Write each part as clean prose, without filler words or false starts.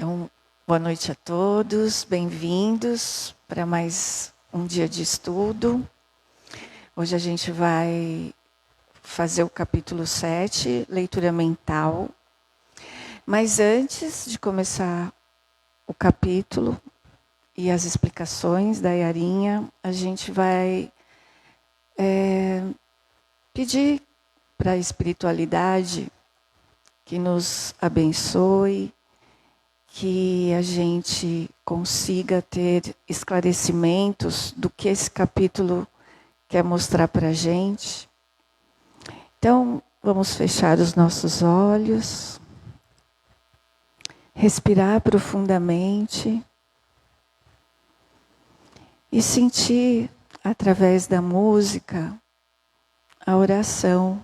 Então, boa noite a todos, bem-vindos para mais um dia de estudo. Hoje a gente vai fazer o capítulo 7, leitura mental. Mas antes de começar o capítulo e as explicações da Yarinha, a gente vai pedir para a espiritualidade que nos abençoe, que a gente consiga ter esclarecimentos do que esse capítulo quer mostrar para a gente. Então, vamos fechar os nossos olhos, respirar profundamente e sentir, através da música, a oração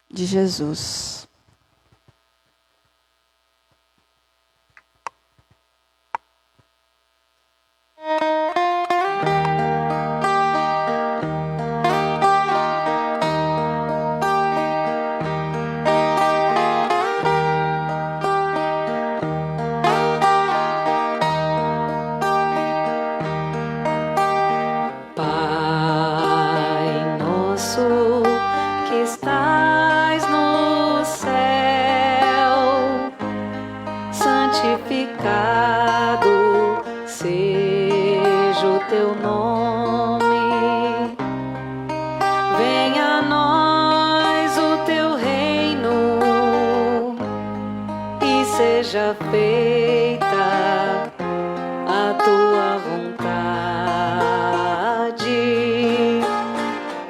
de Jesus. Seja feita a tua vontade.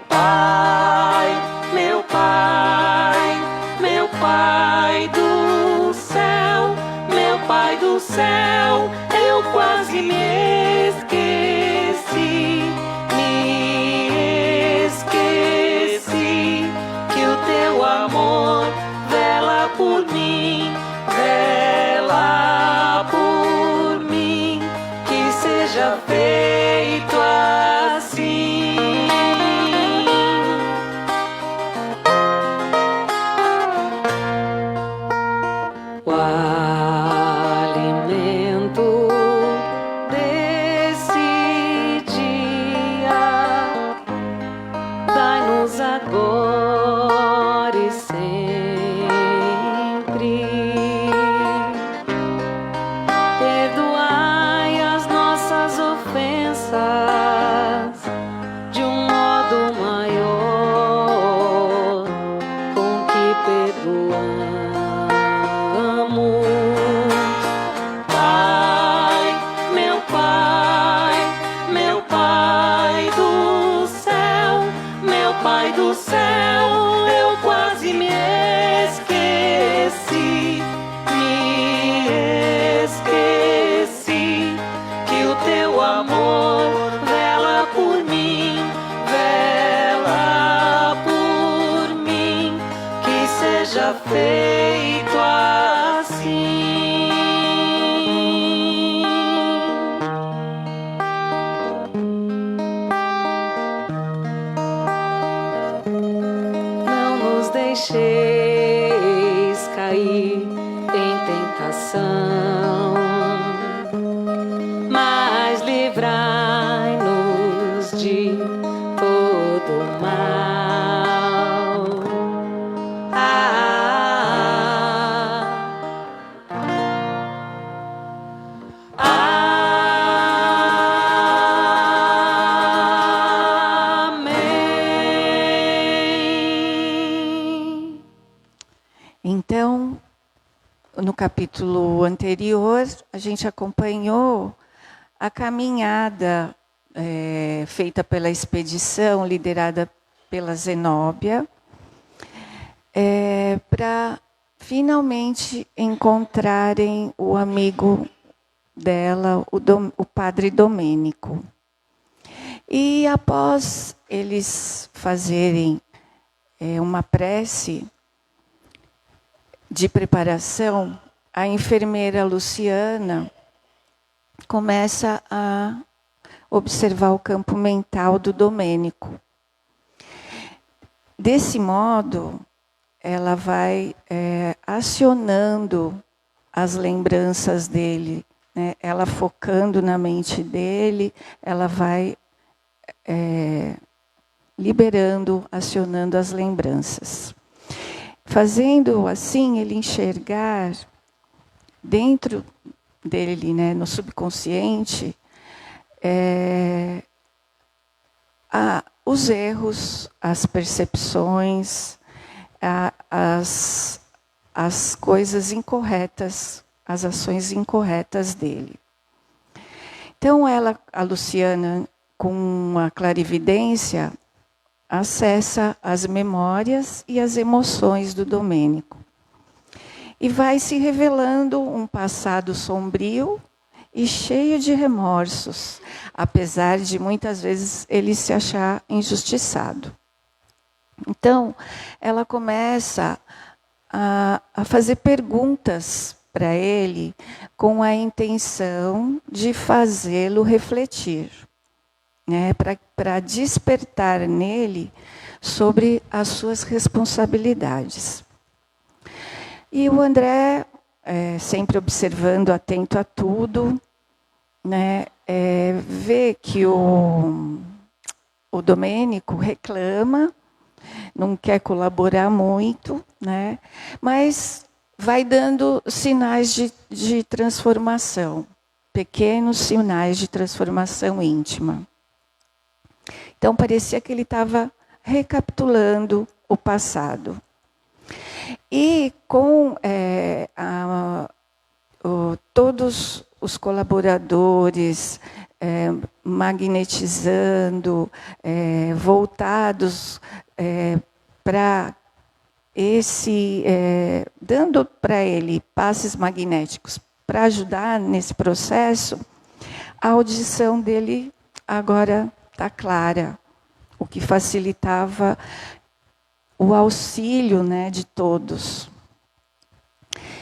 Pai, meu Pai, meu Pai do céu, meu Pai do céu, eu quase me esqueci que o teu amor vela por mim. Vela por mim, que seja feito assim. O alimento desse dia, dai-nos agora e sempre. Perdoai as nossas ofensas de um modo maior com que perdoamos. Pai, meu Pai, meu Pai do céu, meu Pai do céu, eu quase me esqueci. Que o teu amor vela por mim, que seja feito assim. Não nos deixeis cair em tentação, mas livrai-nos de todo mal. Amém. Então, no capítulo anterior, a gente acompanhou a caminhada feita pela expedição liderada pela Zenóbia para finalmente encontrarem o amigo dela, o padre Domênico. E após eles fazerem uma prece de preparação, a enfermeira Luciana começa a observar o campo mental do Domênico. Desse modo, ela vai acionando as lembranças dele, né? Ela focando na mente dele, ela vai liberando, acionando as lembranças. Fazendo assim, ele enxergar dentro dele, né, no subconsciente, os erros, as percepções, as coisas incorretas, as ações incorretas dele. Então, a Luciana, com a clarividência, acessa as memórias e as emoções do Domênico. E vai se revelando um passado sombrio e cheio de remorsos, apesar de muitas vezes ele se achar injustiçado. Então, ela começa a fazer perguntas para ele com a intenção de fazê-lo refletir, né, para despertar nele sobre as suas responsabilidades. E o André, sempre observando, atento a tudo, né, vê que o Domênico reclama, não quer colaborar muito, né, mas vai dando sinais de transformação, pequenos sinais de transformação íntima. Então, parecia que ele estava recapitulando o passado. E com todos os colaboradores magnetizando, voltados para dando para ele passes magnéticos para ajudar nesse processo, a audição dele agora está clara, o que facilitava o auxílio, né, de todos.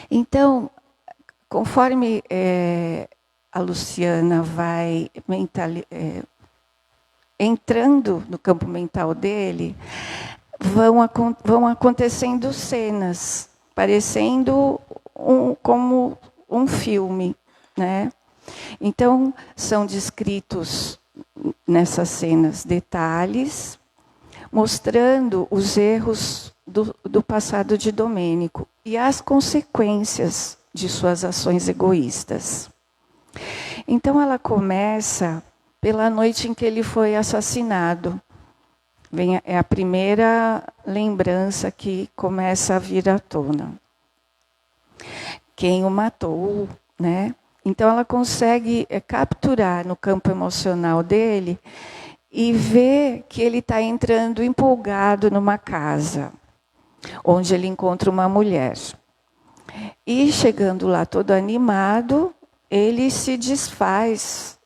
Então, conforme a Luciana vai entrando no campo mental dele, vão acontecendo cenas, parecendo como um filme, né? Então, são descritos nessas cenas detalhes, mostrando os erros do passado de Domênico e as consequências de suas ações egoístas. Então, ela começa pela noite em que ele foi assassinado. É a primeira lembrança que começa a vir à tona. Quem o matou, né? Então, ela consegue capturar no campo emocional dele e ver que ele está entrando empolgado numa casa, onde ele encontra uma mulher. E chegando lá todo animado, ele se desfaz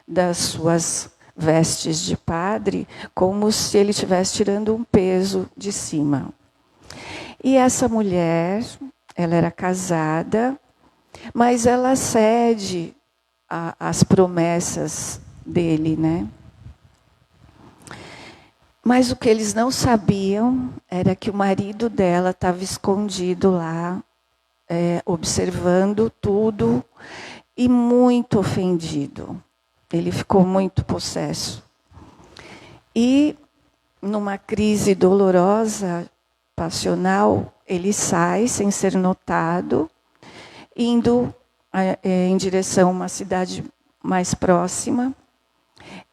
das suas vestes de padre, como se ele estivesse tirando um peso de cima. E essa mulher, ela era casada, mas ela cede às promessas dele, né? Mas o que eles não sabiam era que o marido dela estava escondido lá, observando tudo e muito ofendido. Ele ficou muito possesso. E, numa crise dolorosa, passional, ele sai sem ser notado, indo em direção a uma cidade mais próxima,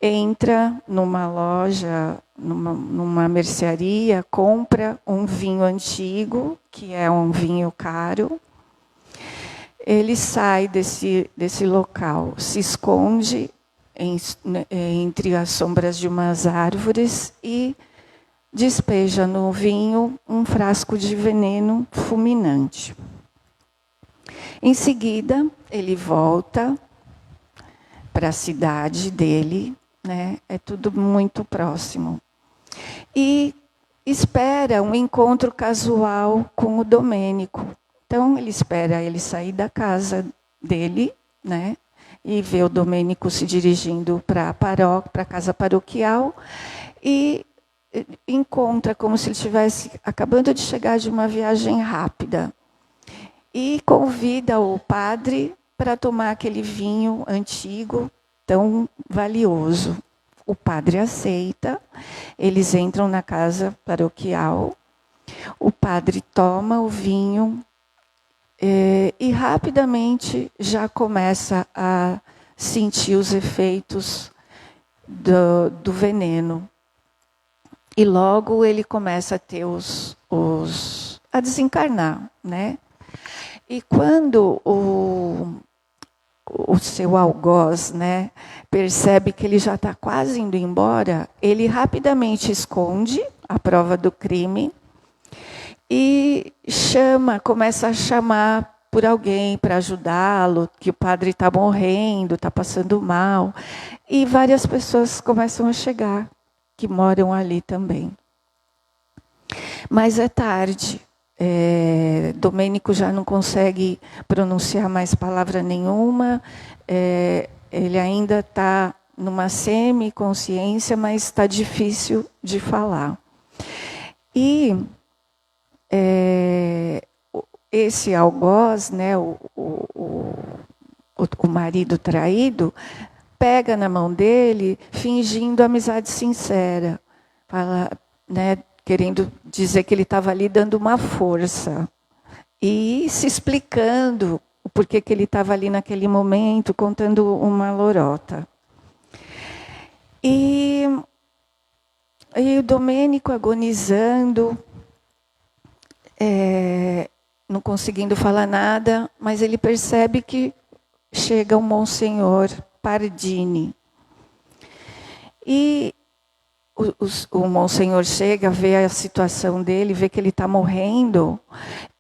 entra numa loja, numa mercearia, compra um vinho antigo, que é um vinho caro. Ele sai desse local, se esconde entre as sombras de umas árvores e despeja no vinho um frasco de veneno fulminante. Em seguida, ele volta para a cidade dele, né? É tudo muito próximo. E espera um encontro casual com o Domênico. Então, ele espera ele sair da casa dele, né? E vê o Domênico se dirigindo para a casa paroquial e encontra como se ele estivesse acabando de chegar de uma viagem rápida. e convida o padre para tomar aquele vinho antigo, tão valioso. O padre aceita, eles entram na casa paroquial, o padre toma o vinho e rapidamente já começa a sentir os efeitos do veneno. E logo ele começa a ter a desencarnar, né? E quando o seu algoz, né, percebe que ele já está quase indo embora, ele rapidamente esconde a prova do crime e começa a chamar por alguém para ajudá-lo, que o padre está morrendo, está passando mal. E várias pessoas começam a chegar, que moram ali também. Mas é tarde. Domênico já não consegue pronunciar mais palavra nenhuma, ele ainda está numa semi-consciência, mas está difícil de falar. E esse algoz, né, o marido traído, pega na mão dele, fingindo amizade sincera, fala, né, querendo dizer que ele estava ali dando uma força. E se explicando o porquê que ele estava ali naquele momento, contando uma lorota. E o Domênico agonizando, não conseguindo falar nada, mas ele percebe que chega o Monsenhor Pardini. E o Monsenhor chega, vê a situação dele, vê que ele está morrendo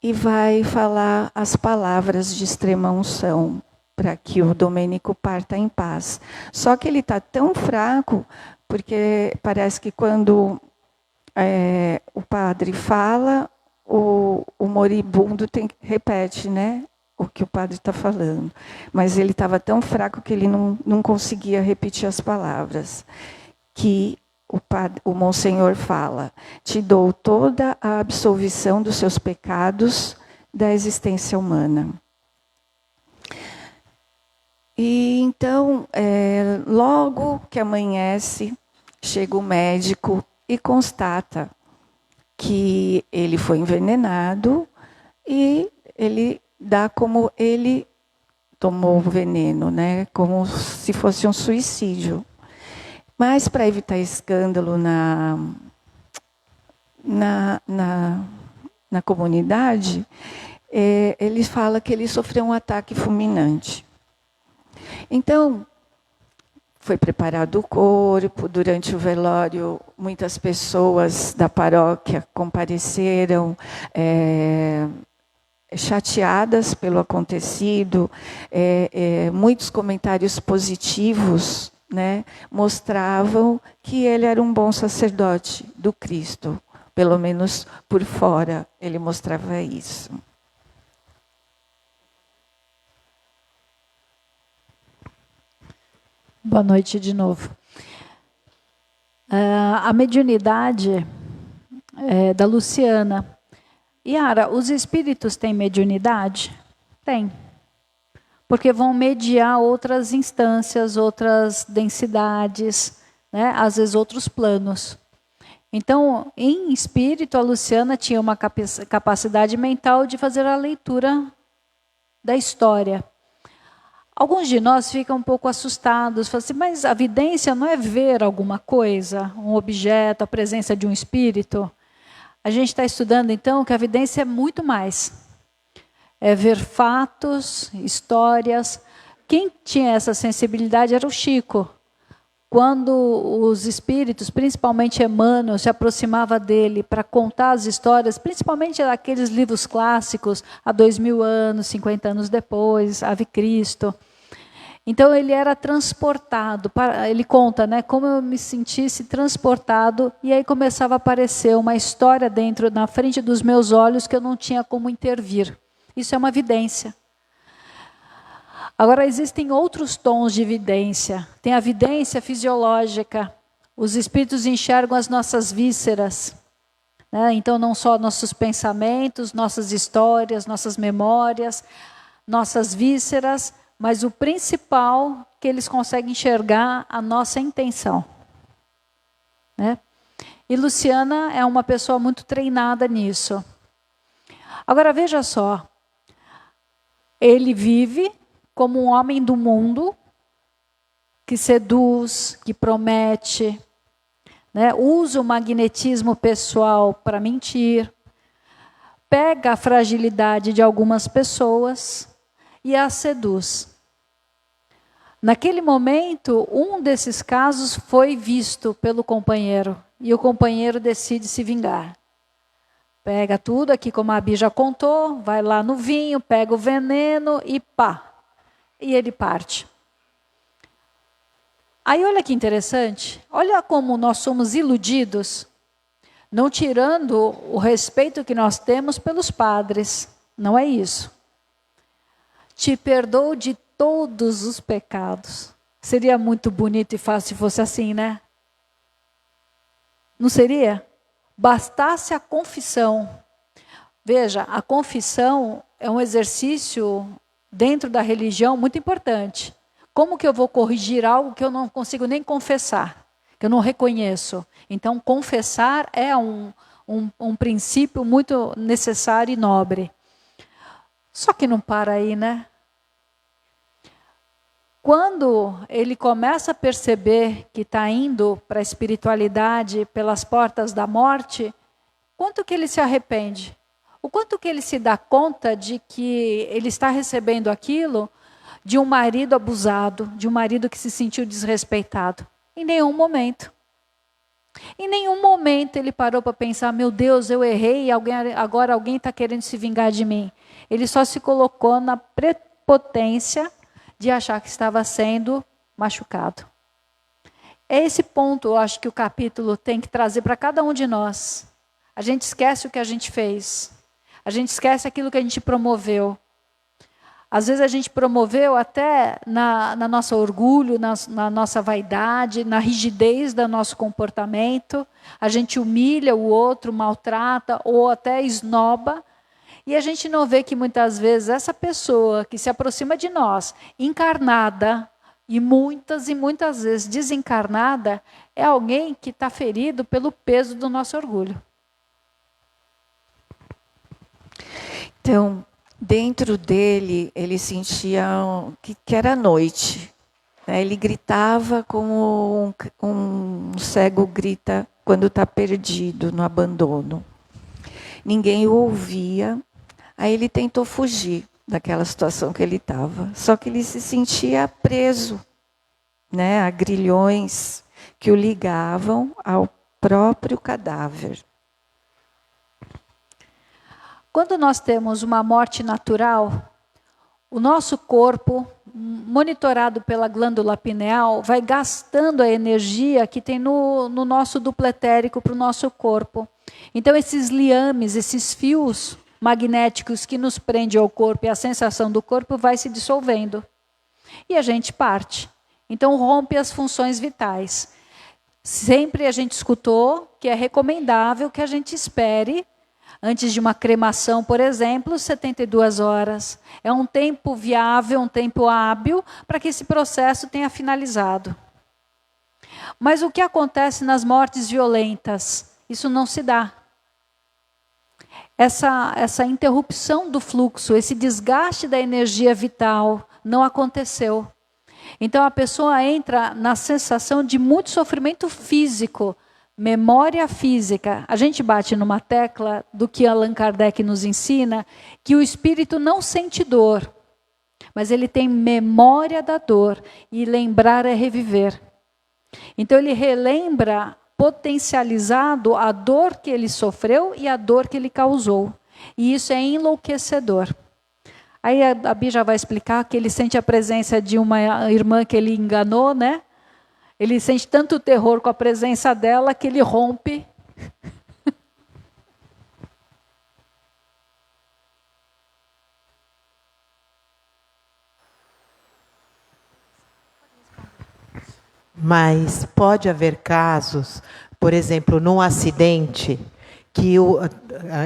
e vai falar as palavras de extrema unção para que o Domênico parta em paz. Só que ele está tão fraco, porque parece que quando o padre fala, o moribundo repete, né, o que o padre está falando. Mas ele estava tão fraco que ele não conseguia repetir as palavras. Que o Monsenhor fala: te dou toda a absolvição dos seus pecados da existência humana. E então, logo que amanhece, chega o médico e constata que ele foi envenenado e ele dá como ele tomou o veneno, né? Como se fosse um suicídio. Mas, para evitar escândalo na comunidade, ele fala que ele sofreu um ataque fulminante. Então, foi preparado o corpo. Durante o velório, muitas pessoas da paróquia compareceram, chateadas pelo acontecido. Muitos comentários positivos, né, mostravam que ele era um bom sacerdote do Cristo. Pelo menos por fora, ele mostrava isso. Boa noite de novo. A mediunidade da Luciana. Yara, os espíritos têm mediunidade? Tem. Porque vão mediar outras instâncias, outras densidades, né? Às vezes outros planos. Então, em espírito, a Luciana tinha uma capacidade mental de fazer a leitura da história. Alguns de nós ficam um pouco assustados, falam assim, mas a vidência não é ver alguma coisa, um objeto, a presença de um espírito? A gente está estudando, então, que a vidência é muito mais. É ver fatos, histórias. Quem tinha essa sensibilidade era o Chico. Quando os espíritos, principalmente Emmanuel, se aproximava dele para contar as histórias, principalmente daqueles livros clássicos, há 2000 anos, 50 anos depois, Ave Cristo. Então ele era transportado, ele conta, né, como eu me sentisse transportado, e aí começava a aparecer uma história na frente dos meus olhos que eu não tinha como intervir. Isso é uma vidência. Agora, existem outros tons de vidência. Tem a vidência fisiológica. Os espíritos enxergam as nossas vísceras. né? Então, não só nossos pensamentos, nossas histórias, nossas memórias, nossas vísceras, mas o principal que eles conseguem enxergar a nossa intenção, né? E Luciana é uma pessoa muito treinada nisso. Agora veja só, ele vive como um homem do mundo, que seduz, que promete, né? Usa o magnetismo pessoal para mentir, pega a fragilidade de algumas pessoas e as seduz. Naquele momento, um desses casos foi visto pelo companheiro, e o companheiro decide se vingar. Pega tudo aqui, como a Abi já contou, vai lá no vinho, pega o veneno e pá, e ele parte. Aí olha que interessante, olha como nós somos iludidos, não tirando o respeito que nós temos pelos padres, não é isso. Te perdoo de todos os pecados. Seria muito bonito e fácil se fosse assim, né? Não seria? Bastasse a confissão. Veja, a confissão é um exercício dentro da religião muito importante. Como que eu vou corrigir algo que eu não consigo nem confessar, que eu não reconheço? Então, confessar é um princípio muito necessário e nobre. Só que não para aí, né? Quando ele começa a perceber que está indo para a espiritualidade pelas portas da morte, quanto que ele se arrepende? O quanto que ele se dá conta de que ele está recebendo aquilo de um marido abusado, de um marido que se sentiu desrespeitado? Em nenhum momento. Em nenhum momento ele parou para pensar, meu Deus, eu errei e agora alguém está querendo se vingar de mim. Ele só se colocou na prepotência de achar que estava sendo machucado. É esse ponto, eu acho, que o capítulo tem que trazer para cada um de nós. A gente esquece o que a gente fez. A gente esquece aquilo que a gente promoveu. Às vezes a gente promoveu até na nosso orgulho, na nossa vaidade, na rigidez do nosso comportamento. A gente humilha o outro, maltrata ou até esnoba. E a gente não vê que muitas vezes essa pessoa que se aproxima de nós, encarnada, e muitas vezes desencarnada, é alguém que está ferido pelo peso do nosso orgulho. Então, dentro dele, ele sentia que era noite. Né? Ele gritava como um cego grita quando está perdido no abandono. Ninguém o ouvia. Aí ele tentou fugir daquela situação que ele estava. Só que ele se sentia preso, né, a grilhões que o ligavam ao próprio cadáver. Quando nós temos uma morte natural, o nosso corpo, monitorado pela glândula pineal, vai gastando a energia que tem no nosso duplo etérico para o nosso corpo. Então esses liames, esses fios magnéticos que nos prendem ao corpo e a sensação do corpo vai se dissolvendo. E a gente parte. Então rompe as funções vitais. Sempre a gente escutou que é recomendável que a gente espere, antes de uma cremação, por exemplo, 72 horas. É um tempo viável, um tempo hábil para que esse processo tenha finalizado. Mas o que acontece nas mortes violentas? Isso não se dá. Essa interrupção do fluxo, esse desgaste da energia vital não aconteceu. Então a pessoa entra na sensação de muito sofrimento físico, memória física. A gente bate numa tecla do que Allan Kardec nos ensina, que o espírito não sente dor, mas ele tem memória da dor, e lembrar é reviver. Então ele relembra potencializado a dor que ele sofreu e a dor que ele causou. E isso é enlouquecedor. Aí a Bi já vai explicar que ele sente a presença de uma irmã que ele enganou, né? Ele sente tanto terror com a presença dela que ele rompe. Mas pode haver casos, por exemplo, num acidente, que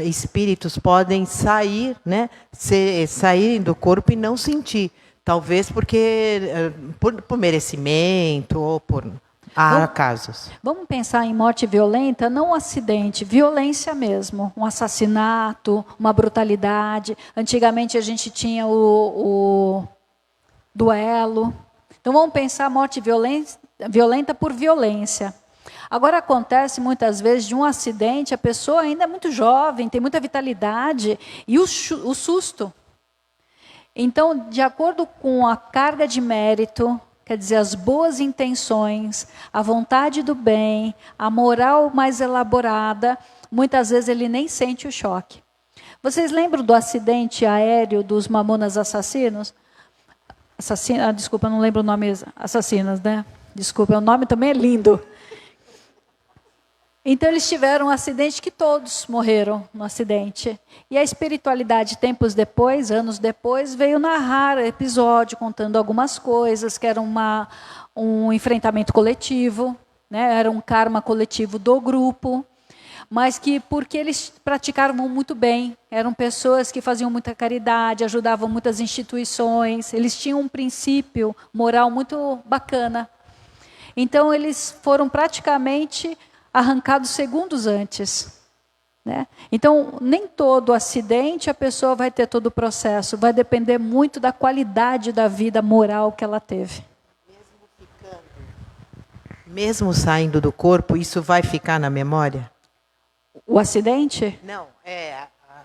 espíritos podem sair, né, saírem do corpo e não sentir. Talvez porque por merecimento ou por... Há casos. Vamos pensar em morte violenta, não um acidente, violência mesmo. Um assassinato, uma brutalidade. Antigamente a gente tinha o duelo. Então vamos pensar morte violenta por violência. Agora acontece muitas vezes de um acidente, a pessoa ainda é muito jovem, tem muita vitalidade, e o susto. Então, de acordo com a carga de mérito, quer dizer, as boas intenções, a vontade do bem, a moral mais elaborada, muitas vezes ele nem sente o choque. Vocês lembram do acidente aéreo dos Mamonas Assassinos? Desculpa, eu não lembro o nome. Assassinos, né? Desculpa, o nome também é lindo. Então, eles tiveram um acidente que todos morreram no acidente. E a espiritualidade, tempos depois, anos depois, veio narrar o episódio, contando algumas coisas, que era um enfrentamento coletivo, né? Era um karma coletivo do grupo, mas que porque eles praticaram muito bem, eram pessoas que faziam muita caridade, ajudavam muitas instituições, eles tinham um princípio moral muito bacana. Então, eles foram praticamente arrancados segundos antes, né? Então, nem todo acidente a pessoa vai ter todo o processo. Vai depender muito da qualidade da vida moral que ela teve. Mesmo saindo do corpo, isso vai ficar na memória? O acidente? Não,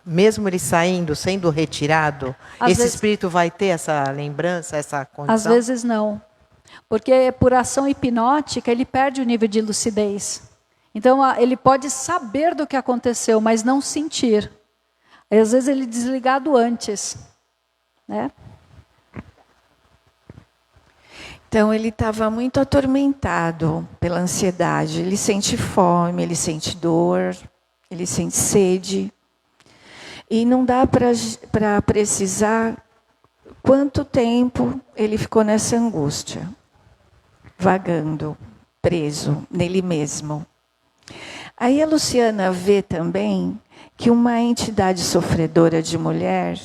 mesmo ele saindo, sendo retirado, esse espírito vai ter essa lembrança, essa condição? Às vezes não. Porque por ação hipnótica ele perde o nível de lucidez. Então, ele pode saber do que aconteceu, mas não sentir. Às vezes, ele é desligado antes, né? Então, ele estava muito atormentado pela ansiedade. Ele sente fome, ele sente dor, ele sente sede. E não dá para precisar quanto tempo ele ficou nessa angústia, vagando, preso nele mesmo. Aí a Luciana vê também que uma entidade sofredora de mulher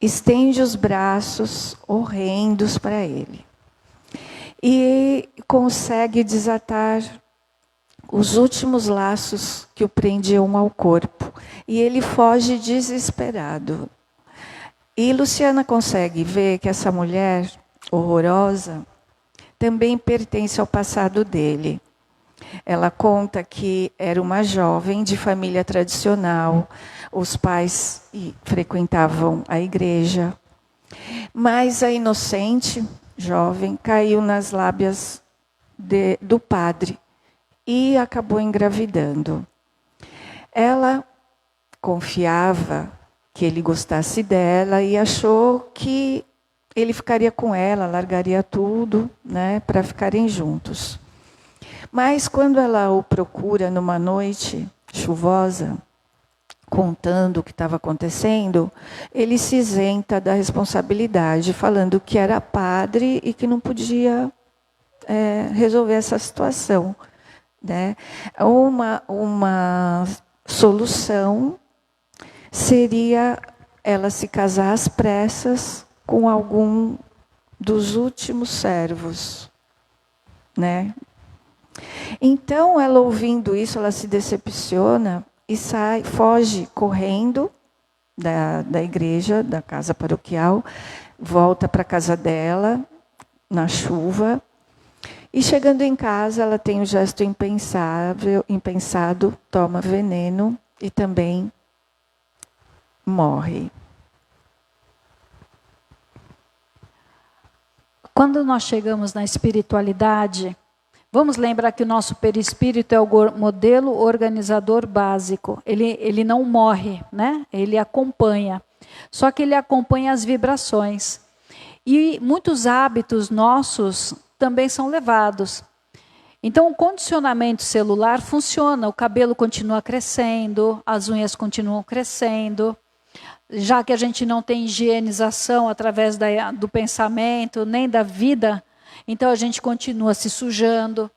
estende os braços horrendos para ele. E consegue desatar os últimos laços que o prendiam ao corpo. E ele foge desesperado. E Luciana consegue ver que essa mulher horrorosa também pertence ao passado dele. Ela conta que era uma jovem de família tradicional, os pais frequentavam a igreja, mas a inocente jovem caiu nas lábias do padre e acabou engravidando. Ela confiava que ele gostasse dela e achou que ele ficaria com ela, largaria tudo, né, para ficarem juntos. Mas quando ela o procura numa noite chuvosa, contando o que estava acontecendo, ele se isenta da responsabilidade, falando que era padre e que não podia resolver essa situação, né? Uma solução seria ela se casar às pressas com algum dos últimos servos, né? Então, ela ouvindo isso, ela se decepciona e foge correndo da igreja, da casa paroquial, volta para a casa dela, na chuva, e chegando em casa, ela tem um gesto impensado, toma veneno e também morre. Quando nós chegamos na espiritualidade, vamos lembrar que o nosso perispírito é o modelo organizador básico. Ele não morre, né? Ele acompanha. Só que ele acompanha as vibrações. E muitos hábitos nossos também são levados. Então, o condicionamento celular funciona. O cabelo continua crescendo, as unhas continuam crescendo. Já que a gente não tem higienização através do pensamento, nem da vida, então a gente continua se sujando.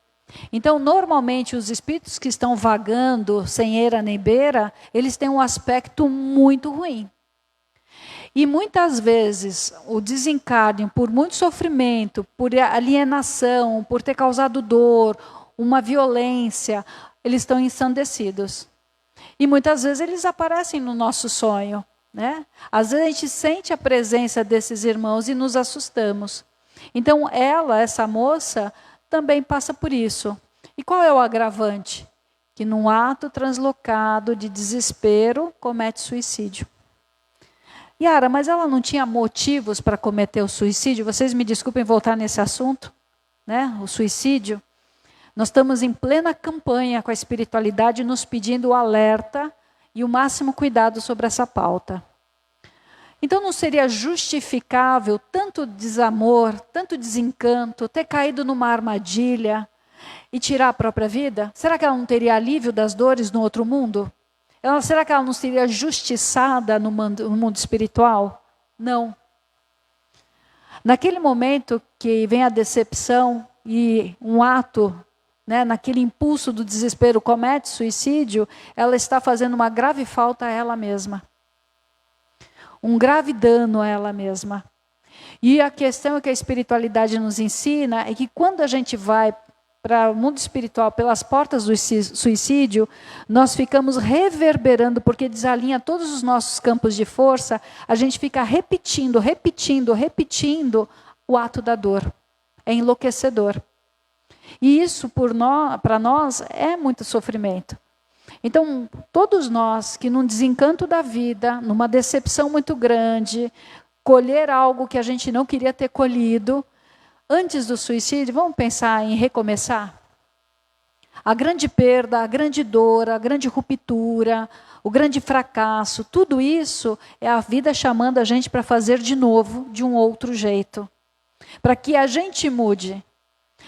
Então, normalmente, os espíritos que estão vagando, sem eira nem beira, eles têm um aspecto muito ruim. E muitas vezes, o desencarne, por muito sofrimento, por alienação, por ter causado dor, uma violência, eles estão ensandecidos. E muitas vezes eles aparecem no nosso sonho, né? Às vezes a gente sente a presença desses irmãos e nos assustamos. Então, essa moça, também passa por isso. E qual é o agravante? Que num ato translocado de desespero, comete suicídio. Yara, mas ela não tinha motivos para cometer o suicídio? Vocês me desculpem voltar nesse assunto, né? O suicídio. Nós estamos em plena campanha com a espiritualidade nos pedindo o alerta e o máximo cuidado sobre essa pauta. Então não seria justificável tanto desamor, tanto desencanto, ter caído numa armadilha e tirar a própria vida? Será que ela não teria alívio das dores no outro mundo? Será que ela não seria justiçada no mundo espiritual? Não. Naquele momento que vem a decepção e um ato, né, naquele impulso do desespero, comete suicídio, ela está fazendo uma grave falta a ela mesma. Um grave dano a ela mesma. E a questão que a espiritualidade nos ensina é que quando a gente vai para o mundo espiritual pelas portas do suicídio, nós ficamos reverberando, porque desalinha todos os nossos campos de força, a gente fica repetindo o ato da dor. É enlouquecedor. E isso, para nós, é muito sofrimento. Então, todos nós que num desencanto da vida, numa decepção muito grande, colher algo que a gente não queria ter colhido, antes do suicídio, vamos pensar em recomeçar? A grande perda, a grande dor, a grande ruptura, o grande fracasso, tudo isso é a vida chamando a gente para fazer de novo, de um outro jeito. Para que a gente mude.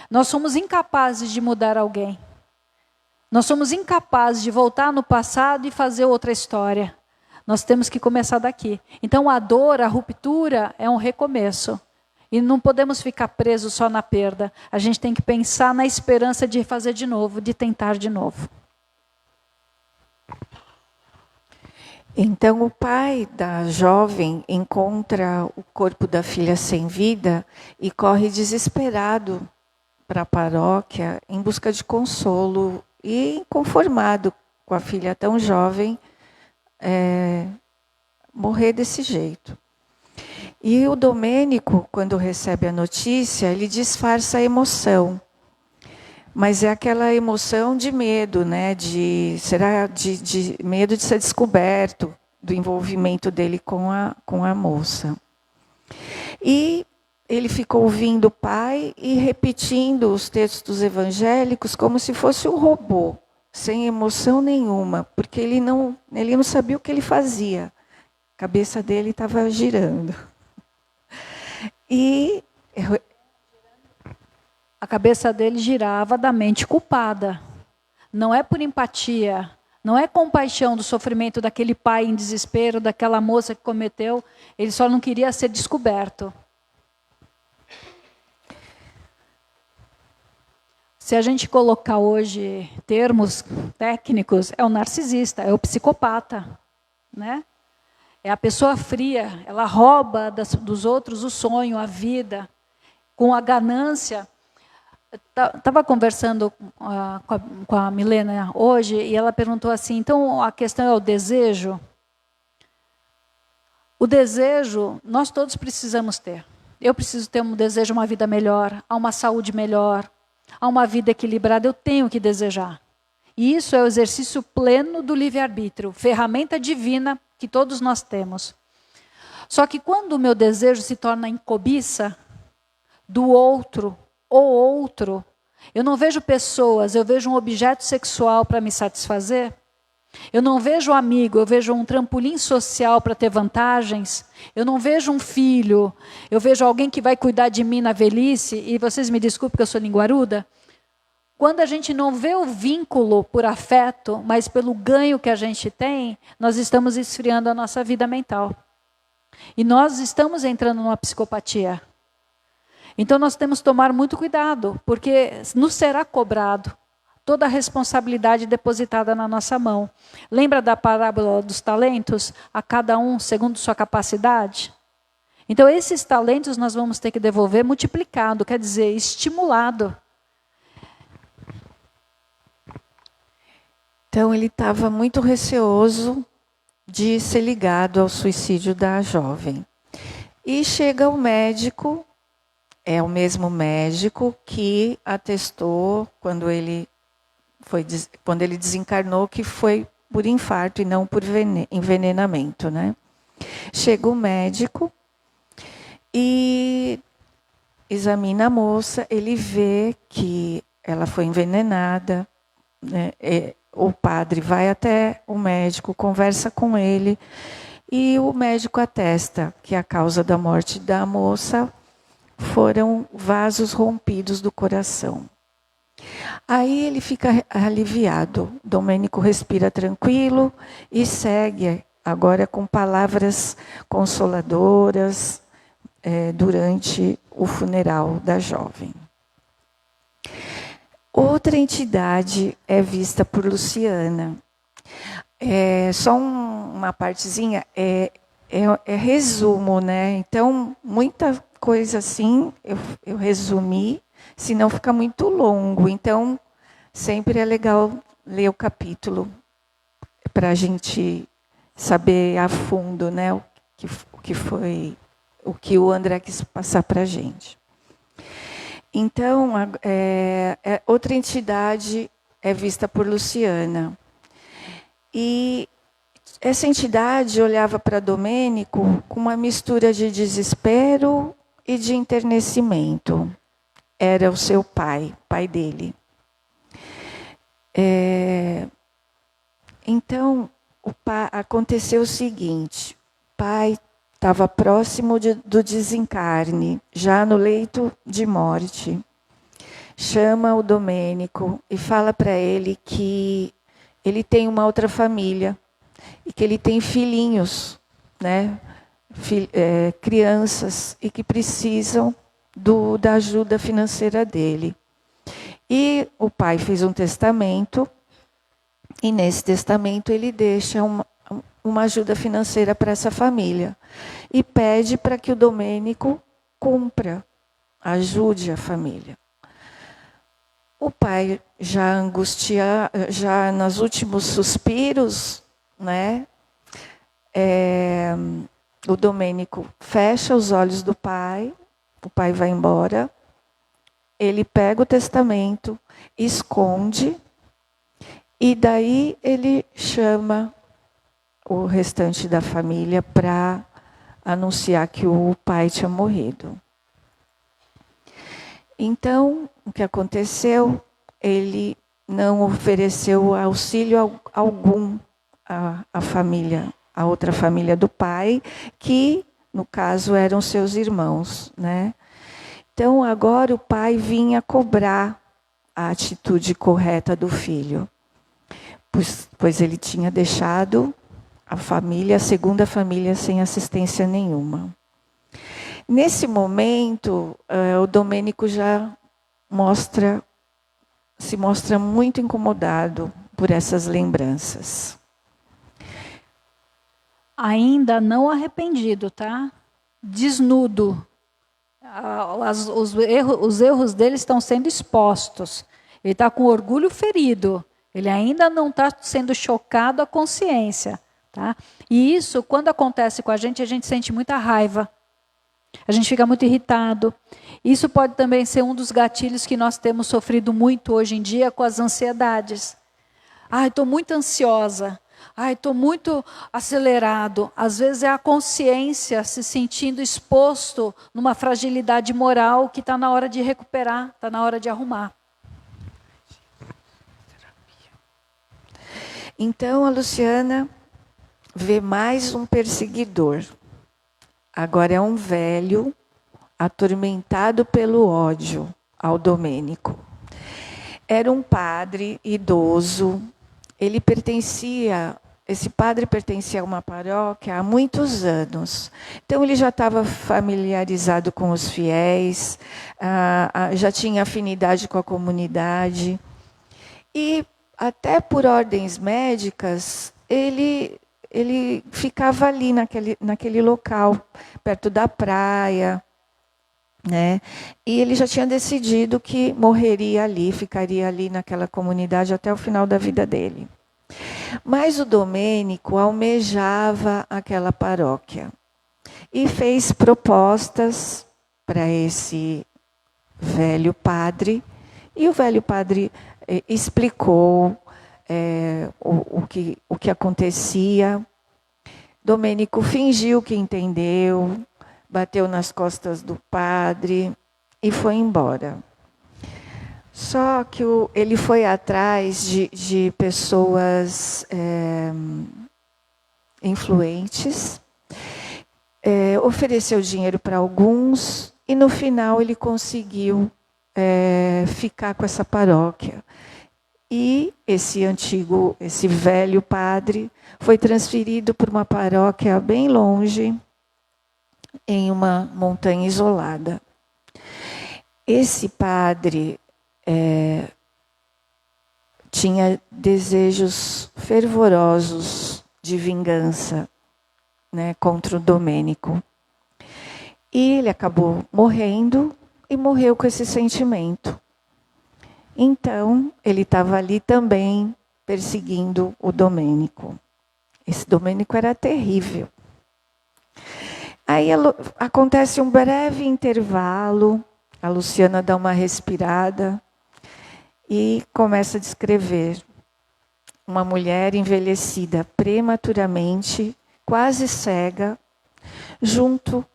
Nós somos incapazes de mudar alguém. Nós somos incapazes de voltar no passado e fazer outra história. Nós temos que começar daqui. Então a dor, a ruptura é um recomeço. E não podemos ficar presos só na perda. A gente tem que pensar na esperança de fazer de novo, de tentar de novo. Então o pai da jovem encontra o corpo da filha sem vida e corre desesperado para a paróquia em busca de consolo e inconformado com a filha tão jovem morrer desse jeito. E o Domênico, quando recebe a notícia, ele disfarça a emoção. Mas é aquela emoção de medo, né? De medo de ser descoberto, do envolvimento dele com a moça. E ele ficou ouvindo o pai e repetindo os textos evangélicos como se fosse um robô, sem emoção nenhuma, porque ele não sabia o que ele fazia. A cabeça dele estava girando. E a cabeça dele girava da mente culpada. Não é por empatia, não é compaixão do sofrimento daquele pai em desespero, daquela moça que cometeu, ele só não queria ser descoberto. Se a gente colocar hoje termos técnicos, é o narcisista, é o psicopata, né? É a pessoa fria, ela rouba dos outros o sonho, a vida, com a ganância. Estava conversando com a Milena hoje e ela perguntou assim, então a questão é o desejo? O desejo, nós todos precisamos ter. Eu preciso ter um desejo, uma vida melhor, a uma saúde melhor, a uma vida equilibrada, eu tenho que desejar. E isso é o exercício pleno do livre-arbítrio, ferramenta divina que todos nós temos. Só que quando o meu desejo se torna em cobiça do outro, eu não vejo pessoas, eu vejo um objeto sexual para me satisfazer. Eu não vejo um amigo, eu vejo um trampolim social para ter vantagens. Eu não vejo um filho, eu vejo alguém que vai cuidar de mim na velhice. E vocês me desculpem que eu sou linguaruda. Quando a gente não vê o vínculo por afeto, mas pelo ganho que a gente tem, nós estamos esfriando a nossa vida mental. E nós estamos entrando numa psicopatia. Então nós temos que tomar muito cuidado, porque nos será cobrado toda a responsabilidade depositada na nossa mão. Lembra da parábola dos talentos? A cada um segundo sua capacidade? Então esses talentos nós vamos ter que devolver multiplicado, quer dizer, estimulado. Então ele estava muito receoso de ser ligado ao suicídio da jovem. E chega o médico, é o mesmo médico que atestou quando ele desencarnou que foi por infarto e não por envenenamento, né? Chega o médico e examina a moça, ele vê que ela foi envenenada, né? O padre vai até o médico, conversa com ele, e o médico atesta que a causa da morte da moça foram vasos rompidos do coração. Aí ele fica aliviado. Domênico respira tranquilo e segue agora com palavras consoladoras durante o funeral da jovem. Outra entidade é vista por Luciana. Só uma partezinha, é resumo, né? Então, muita coisa assim, eu resumi, senão fica muito longo. Então, sempre é legal ler o capítulo para a gente saber a fundo, né, o que o André quis passar para a gente. Então, outra entidade é vista por Luciana. E essa entidade olhava para Domênico com uma mistura de desespero e de enternecimento. Era o seu pai dele. Então, aconteceu o seguinte: o pai estava próximo do desencarne, já no leito de morte. Chama o Domênico e fala para ele que ele tem uma outra família e que ele tem filhinhos, né? Crianças, e que precisam da ajuda financeira dele. E o pai fez um testamento, e nesse testamento ele deixa uma ajuda financeira para essa família. E pede para que o Domênico cumpra, ajude a família. O pai já angustia, já nos últimos suspiros, né? O Domênico fecha os olhos do pai, o pai vai embora, ele pega o testamento, esconde, e daí ele chama o restante da família para anunciar que o pai tinha morrido. Então, o que aconteceu? Ele não ofereceu auxílio algum à família, à outra família do pai, que, no caso, eram seus irmãos, né? Então, agora o pai vinha cobrar a atitude correta do filho, pois ele tinha deixado a segunda família, sem assistência nenhuma. Nesse momento, o Domênico já se mostra muito incomodado por essas lembranças. Ainda não arrependido, tá? Desnudo. Os erros dele estão sendo expostos. Ele está com orgulho ferido. Ele ainda não está sendo chocado à consciência. Tá? E isso, quando acontece com a gente sente muita raiva. A gente fica muito irritado. Isso pode também ser um dos gatilhos que nós temos sofrido muito hoje em dia com as ansiedades. Estou muito ansiosa. Estou muito acelerado. Às vezes é a consciência se sentindo exposto numa fragilidade moral que está na hora de recuperar, está na hora de arrumar. Então a Luciana vê mais um perseguidor. Agora é um velho atormentado pelo ódio ao Domênico. Era um padre idoso. Ele pertencia esse padre pertencia a uma paróquia há muitos anos. Então, ele já estava familiarizado com os fiéis, já tinha afinidade com a comunidade. E, até por ordens médicas, ele ficava ali naquele local, perto da praia, né? E ele já tinha decidido que morreria ali, ficaria ali naquela comunidade até o final da vida dele. Mas o Domênico almejava aquela paróquia e fez propostas para esse velho padre, e o velho padre explicou o que acontecia. Domênico fingiu que entendeu, bateu nas costas do padre e foi embora. Só que ele foi atrás de pessoas influentes, ofereceu dinheiro para alguns e no final ele conseguiu ficar com essa paróquia. E esse velho padre foi transferido para uma paróquia bem longe, em uma montanha isolada. Esse padre tinha desejos fervorosos de vingança, né, contra o Domênico. E ele acabou morrendo e morreu com esse sentimento. Então, ele estava ali também perseguindo o Domênico. Esse Domênico era terrível. Aí acontece um breve intervalo, a Luciana dá uma respirada e começa a descrever uma mulher envelhecida prematuramente, quase cega, junto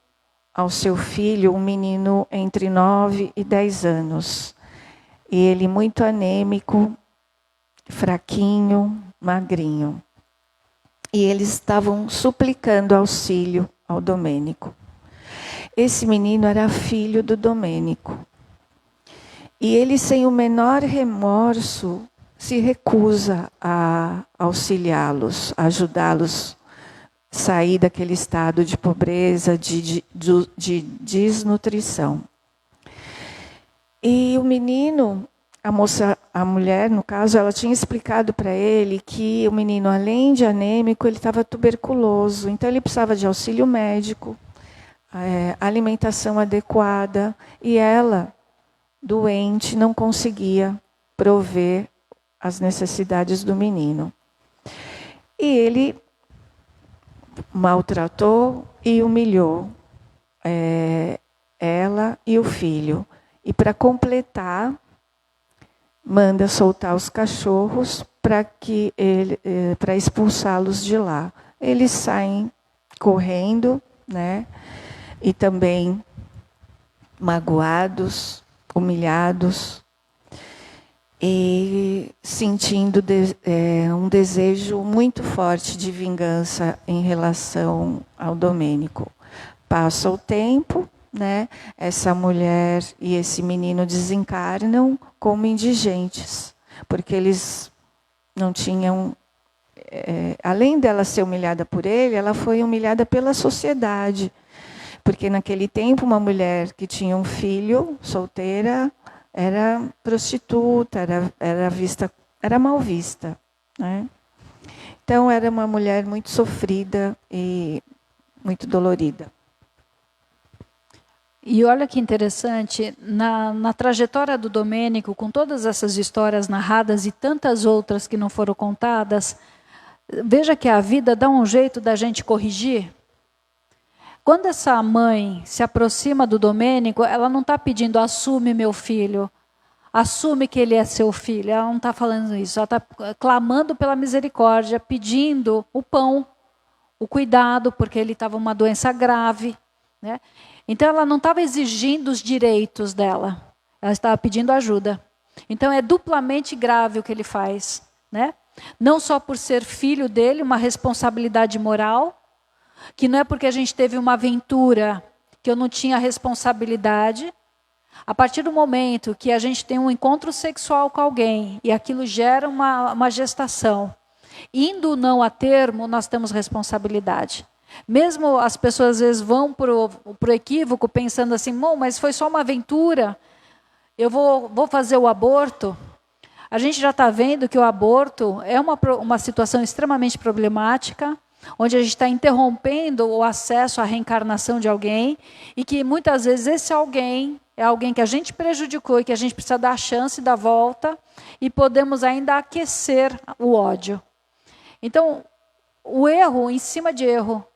ao seu filho, um menino entre 9 e 10 anos. E ele muito anêmico, fraquinho, magrinho. E eles estavam suplicando auxílio ao Domênico. Esse menino era filho do Domênico. E ele, sem o menor remorso, se recusa a auxiliá-los, a ajudá-los a sair daquele estado de pobreza, de desnutrição. E o menino, a mulher, no caso, ela tinha explicado para ele que o menino, além de anêmico, ele estava tuberculoso. Então, ele precisava de auxílio médico, alimentação adequada. E ela, doente, não conseguia prover as necessidades do menino. E ele maltratou e humilhou ela e o filho. E para completar, manda soltar os cachorros para expulsá-los de lá. Eles saem correndo, né? E também magoados, humilhados, e sentindo um desejo muito forte de vingança em relação ao Domênico. Passa o tempo, né? Essa mulher e esse menino desencarnam como indigentes, porque eles não tinham... além dela ser humilhada por ele, ela foi humilhada pela sociedade. Porque naquele tempo, uma mulher que tinha um filho, solteira, era prostituta, era mal vista, né? Então, era uma mulher muito sofrida e muito dolorida. E olha que interessante, na trajetória do Domênico, com todas essas histórias narradas e tantas outras que não foram contadas, veja que a vida dá um jeito da gente corrigir. Quando essa mãe se aproxima do Domênico, ela não está pedindo, assume meu filho, assume que ele é seu filho. Ela não está falando isso, ela está clamando pela misericórdia, pedindo o pão, o cuidado, porque ele estava uma doença grave, né? Então, ela não estava exigindo os direitos dela, ela estava pedindo ajuda. Então, é duplamente grave o que ele faz, né? Não só por ser filho dele, uma responsabilidade moral, que não é porque a gente teve uma aventura que eu não tinha responsabilidade. A partir do momento que a gente tem um encontro sexual com alguém e aquilo gera uma gestação, Indo não a termo, nós temos responsabilidade. Mesmo as pessoas às vezes vão para o equívoco pensando assim, mas foi só uma aventura, eu vou fazer o aborto. A gente já está vendo que o aborto é uma situação extremamente problemática, onde a gente está interrompendo o acesso à reencarnação de alguém, e que muitas vezes esse alguém é alguém que a gente prejudicou e que a gente precisa dar a chance da volta, e podemos ainda aquecer o ódio. Então, o erro em cima de erro.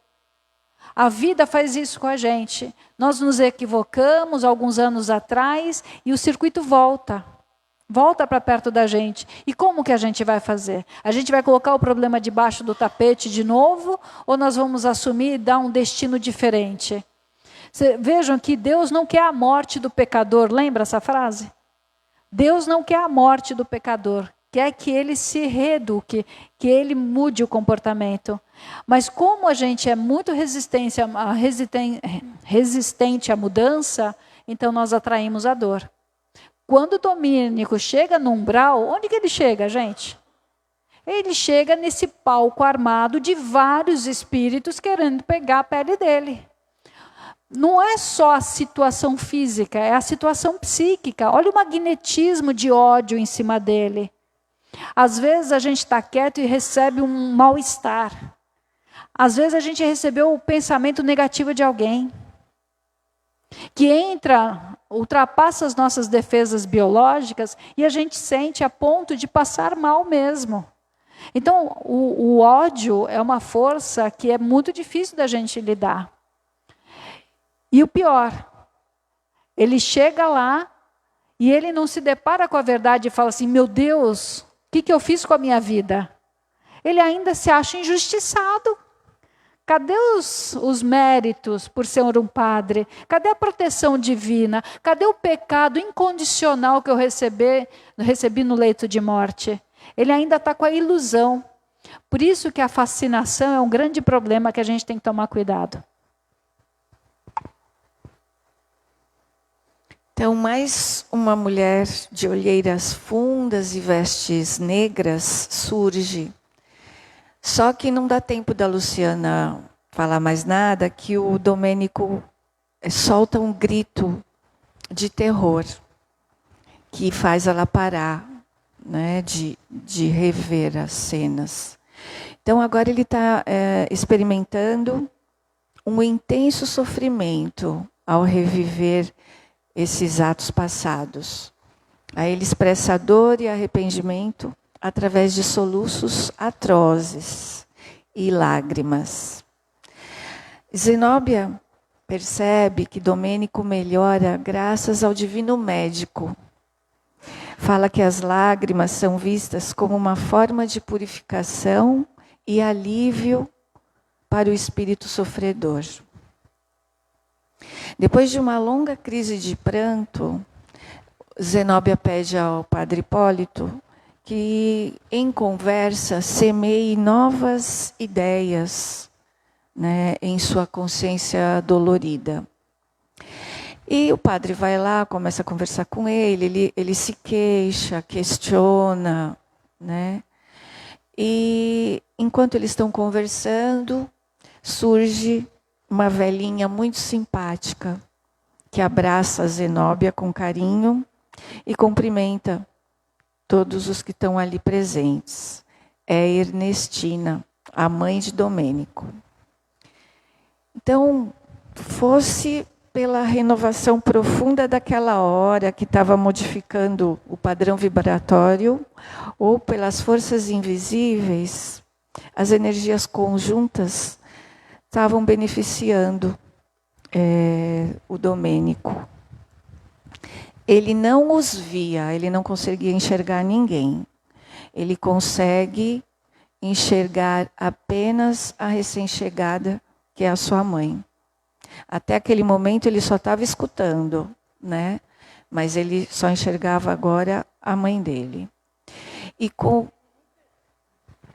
A vida faz isso com a gente. Nós nos equivocamos alguns anos atrás e o circuito volta. Volta para perto da gente. E como que a gente vai fazer? A gente vai colocar o problema debaixo do tapete de novo? Ou nós vamos assumir e dar um destino diferente? Vejam que Deus não quer a morte do pecador. Lembra essa frase? Deus não quer a morte do pecador. Quer que ele se reeduque, que ele mude o comportamento. Mas como a gente é muito resistente à mudança, então nós atraímos a dor. Quando o Domênico chega no umbral, onde que ele chega, gente? Ele chega nesse palco armado de vários espíritos querendo pegar a pele dele. Não é só a situação física, é a situação psíquica. Olha o magnetismo de ódio em cima dele. Às vezes a gente está quieto e recebe um mal-estar. Às vezes a gente recebeu o pensamento negativo de alguém, que ultrapassa as nossas defesas biológicas, e a gente sente a ponto de passar mal mesmo. Então, o ódio é uma força que é muito difícil da gente lidar. E o pior, ele chega lá e ele não se depara com a verdade e fala assim, meu Deus, o que eu fiz com a minha vida? Ele ainda se acha injustiçado. Cadê os méritos por ser um padre? Cadê a proteção divina? Cadê o pecado incondicional que eu recebi no leito de morte? Ele ainda está com a ilusão. Por isso que a fascinação é um grande problema que a gente tem que tomar cuidado. Então, mais uma mulher de olheiras fundas e vestes negras surge. Só que não dá tempo da Luciana falar mais nada, que o Domênico solta um grito de terror, que faz ela parar, né, de rever as cenas. Então, agora ele está experimentando um intenso sofrimento ao reviver esses atos passados. Aí ele expressa dor e arrependimento através de soluços atrozes e lágrimas. Zenóbia percebe que Domênico melhora graças ao divino médico. Fala que as lágrimas são vistas como uma forma de purificação e alívio para o espírito sofredor. Depois de uma longa crise de pranto, Zenóbia pede ao padre Hipólito que, em conversa, semeie novas ideias, né, em sua consciência dolorida. E o padre vai lá, começa a conversar com ele se queixa, questiona, né? E enquanto eles estão conversando, surge uma velhinha muito simpática, que abraça a Zenóbia com carinho e cumprimenta todos os que estão ali presentes. É Ernestina, a mãe de Domênico. Então, fosse pela renovação profunda daquela hora que estava modificando o padrão vibratório, ou pelas forças invisíveis, as energias conjuntas estavam beneficiando o Domênico. Ele não os via, ele não conseguia enxergar ninguém. Ele consegue enxergar apenas a recém-chegada, que é a sua mãe. Até aquele momento ele só estava escutando, né? Mas ele só enxergava agora a mãe dele.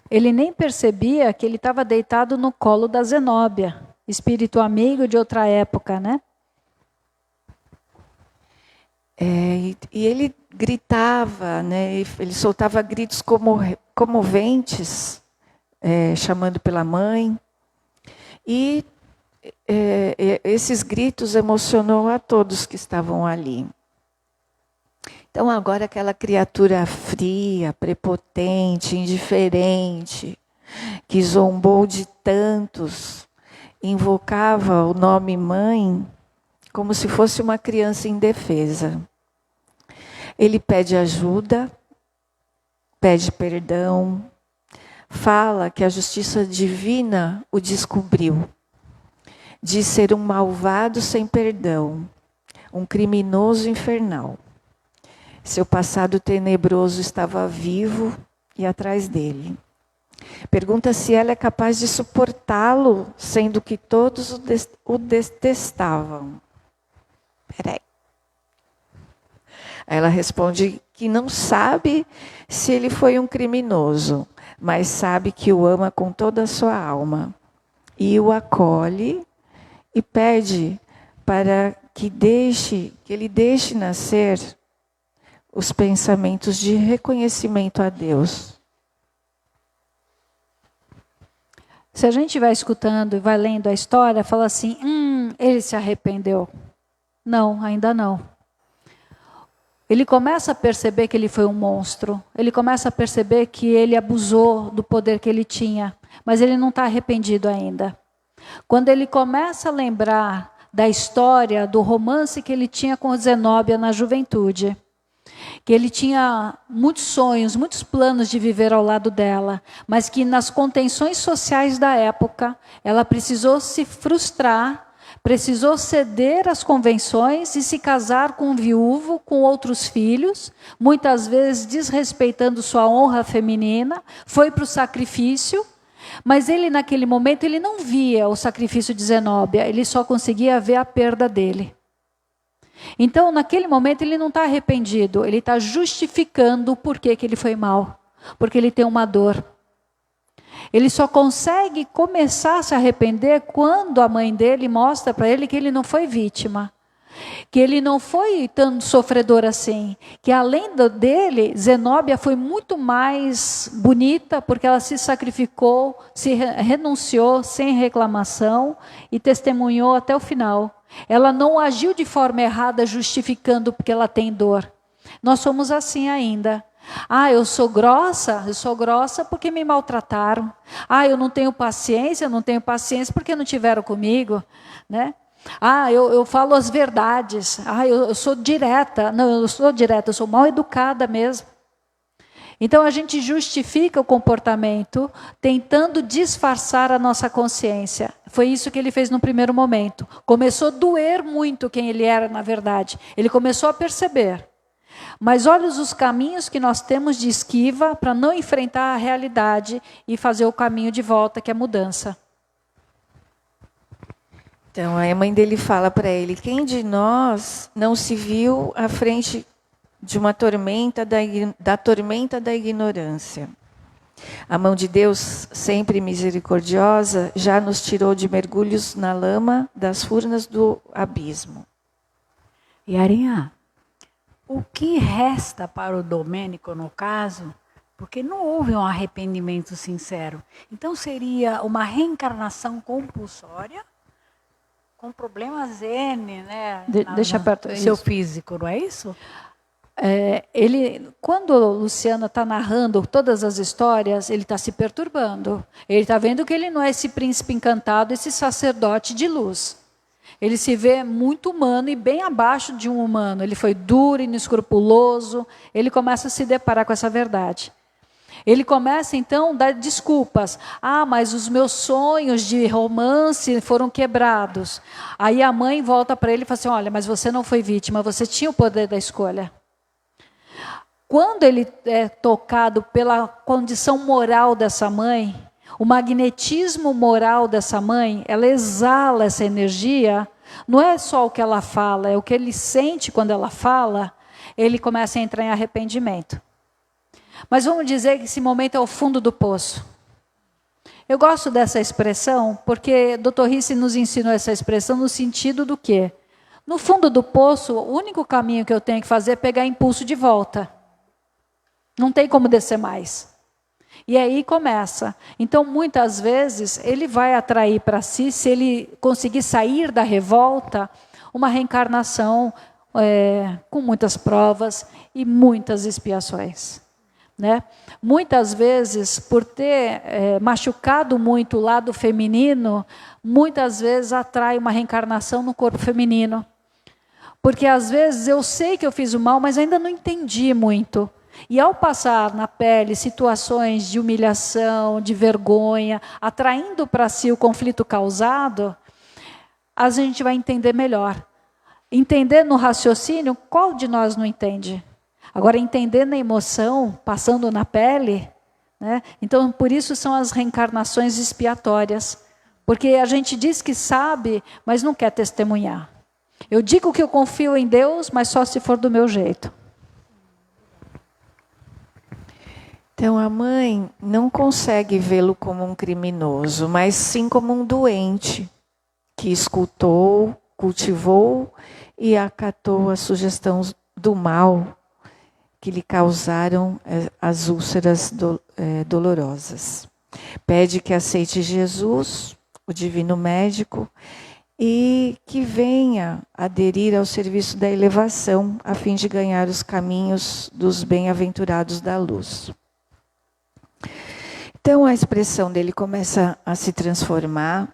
Ele nem percebia que ele estava deitado no colo da Zenóbia, espírito amigo de outra época, né? E ele gritava, né? Ele soltava gritos comoventes, chamando pela mãe. E esses gritos emocionou a todos que estavam ali. Então agora aquela criatura fria, prepotente, indiferente, que zombou de tantos, invocava o nome mãe como se fosse uma criança indefesa. Ele pede ajuda, pede perdão, fala que a justiça divina o descobriu, de ser um malvado sem perdão, um criminoso infernal. Seu passado tenebroso estava vivo e atrás dele. Pergunta se ela é capaz de suportá-lo, sendo que todos o detestavam. Peraí. Ela responde que não sabe se ele foi um criminoso, mas sabe que o ama com toda a sua alma. E o acolhe e pede para que ele deixe nascer os pensamentos de reconhecimento a Deus. Se a gente vai escutando e vai lendo a história, fala assim, ele se arrependeu. Não, ainda não. Ele começa a perceber que ele foi um monstro. Ele começa a perceber que ele abusou do poder que ele tinha. Mas ele não está arrependido ainda. Quando ele começa a lembrar da história, do romance que ele tinha com Zenóbia na juventude, que ele tinha muitos sonhos, muitos planos de viver ao lado dela, mas que nas contenções sociais da época, ela precisou se frustrar, precisou ceder às convenções e se casar com um viúvo, com outros filhos, muitas vezes desrespeitando sua honra feminina, foi para o sacrifício, mas ele naquele momento ele não via o sacrifício de Zenóbia, ele só conseguia ver a perda dele. Então, naquele momento, ele não está arrependido, ele está justificando o porquê que ele foi mal, porque ele tem uma dor. Ele só consegue começar a se arrepender quando a mãe dele mostra para ele que ele não foi vítima, que ele não foi tão sofredor assim, que além dele, Zenóbia foi muito mais bonita, porque ela se sacrificou, se renunciou sem reclamação e testemunhou até o final. Ela não agiu de forma errada, justificando porque ela tem dor. Nós somos assim ainda. Eu sou grossa porque me maltrataram. Eu não tenho paciência porque não tiveram comigo, né? Eu falo as verdades. Eu sou direta. Não, eu sou direta, eu sou mal educada mesmo. Então a gente justifica o comportamento tentando disfarçar a nossa consciência. Foi isso que ele fez no primeiro momento. Começou a doer muito quem ele era na verdade. Ele começou a perceber. Mas olha os caminhos que nós temos de esquiva para não enfrentar a realidade e fazer o caminho de volta, que é a mudança. Então a mãe dele fala para ele, quem de nós não se viu à frente de uma tormenta da tormenta da ignorância? A mão de Deus, sempre misericordiosa, já nos tirou de mergulhos na lama das furnas do abismo. E Arinha, o que resta para o Domênico, no caso, porque não houve um arrependimento sincero. Então seria uma reencarnação compulsória, com problemas N, né? Deixa perto no isso. seu físico, não é isso? Quando a Luciana está narrando todas as histórias, ele está se perturbando. Ele está vendo que ele não é esse príncipe encantado, esse sacerdote de luz. Ele se vê muito humano e bem abaixo de um humano. Ele foi duro, inescrupuloso. Ele começa a se deparar com essa verdade. Ele começa então a dar desculpas. Mas os meus sonhos de romance foram quebrados. Aí a mãe volta para ele e fala assim, olha, mas você não foi vítima, você tinha o poder da escolha. Quando ele é tocado pela condição moral dessa mãe, o magnetismo moral dessa mãe, ela exala essa energia, não é só o que ela fala, é o que ele sente quando ela fala, ele começa a entrar em arrependimento. Mas vamos dizer que esse momento é o fundo do poço. Eu gosto dessa expressão, porque Dr. Risse nos ensinou essa expressão no sentido do quê? No fundo do poço, o único caminho que eu tenho que fazer é pegar impulso de volta. Não tem como descer mais. E aí começa. Então, muitas vezes, ele vai atrair para si, se ele conseguir sair da revolta, uma reencarnação com muitas provas e muitas expiações. Né? Muitas vezes, por ter machucado muito o lado feminino, muitas vezes atrai uma reencarnação no corpo feminino. Porque às vezes eu sei que eu fiz o mal, mas ainda não entendi muito. E ao passar na pele situações de humilhação, de vergonha, atraindo para si o conflito causado, a gente vai entender melhor. Entender no raciocínio, qual de nós não entende? Agora, entender na emoção, passando na pele, né? Então, por isso são as reencarnações expiatórias. Porque a gente diz que sabe, mas não quer testemunhar. Eu digo que eu confio em Deus, mas só se for do meu jeito. Então, a mãe não consegue vê-lo como um criminoso, mas sim como um doente que escutou, cultivou e acatou a sugestão do mal que lhe causaram as úlceras dolorosas. Pede que aceite Jesus, o divino médico, e que venha aderir ao serviço da elevação, a fim de ganhar os caminhos dos bem-aventurados da luz. Então a expressão dele começa a se transformar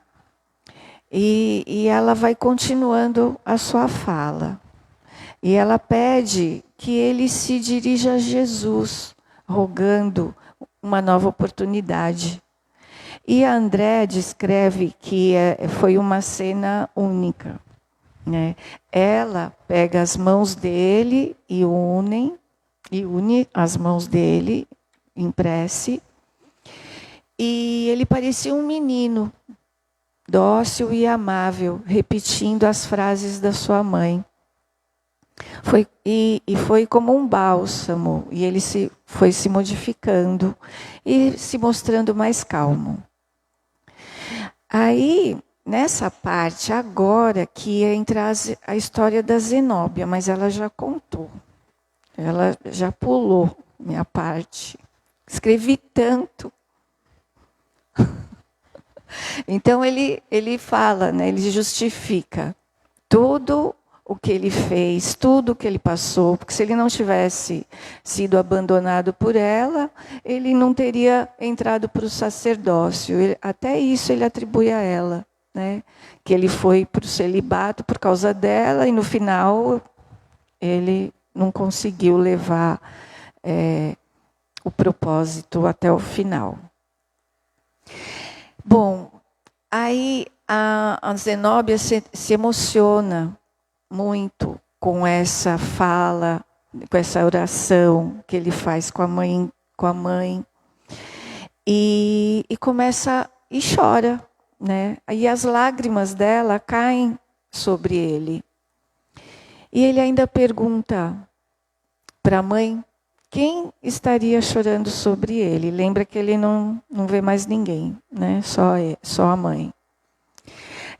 e ela vai continuando a sua fala. E ela pede que ele se dirija a Jesus, rogando uma nova oportunidade. E a André descreve que foi uma cena única. Né? Ela pega as mãos dele e une as mãos dele em prece. E ele parecia um menino, dócil e amável, repetindo as frases da sua mãe. Foi como um bálsamo, e ele foi se modificando e se mostrando mais calmo. Aí, nessa parte, agora que entra a história da Zenóbia, mas ela já contou, ela já pulou minha parte. Escrevi tanto. Então ele fala, né, ele justifica tudo o que ele fez, tudo o que ele passou, porque se ele não tivesse sido abandonado por ela, ele não teria entrado para o sacerdócio. Até isso ele atribui a ela, né, que ele foi para o celibato por causa dela e no final ele não conseguiu levar o propósito até o final. Bom, aí a Zenóbia se emociona muito com essa fala, com essa oração que ele faz com a mãe e começa e chora, né? E as lágrimas dela caem sobre ele. E ele ainda pergunta para a mãe quem estaria chorando sobre ele. Lembra que ele não vê mais ninguém, né? Só a mãe.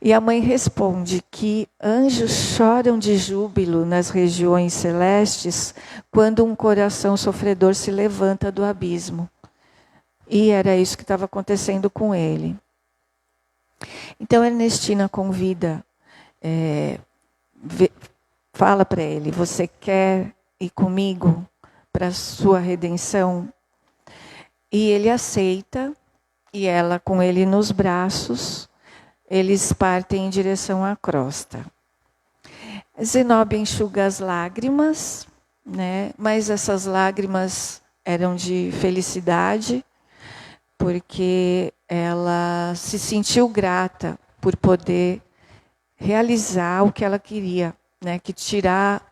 E a mãe responde que anjos choram de júbilo nas regiões celestes quando um coração sofredor se levanta do abismo. E era isso que estava acontecendo com ele. Então Ernestina convida, fala para ele, você quer ir comigo para a sua redenção? E ele aceita, e ela com ele nos braços, eles partem em direção à crosta. Zenóbia enxuga as lágrimas, né? Mas essas lágrimas eram de felicidade, porque ela se sentiu grata por poder realizar o que ela queria, né? Que tirar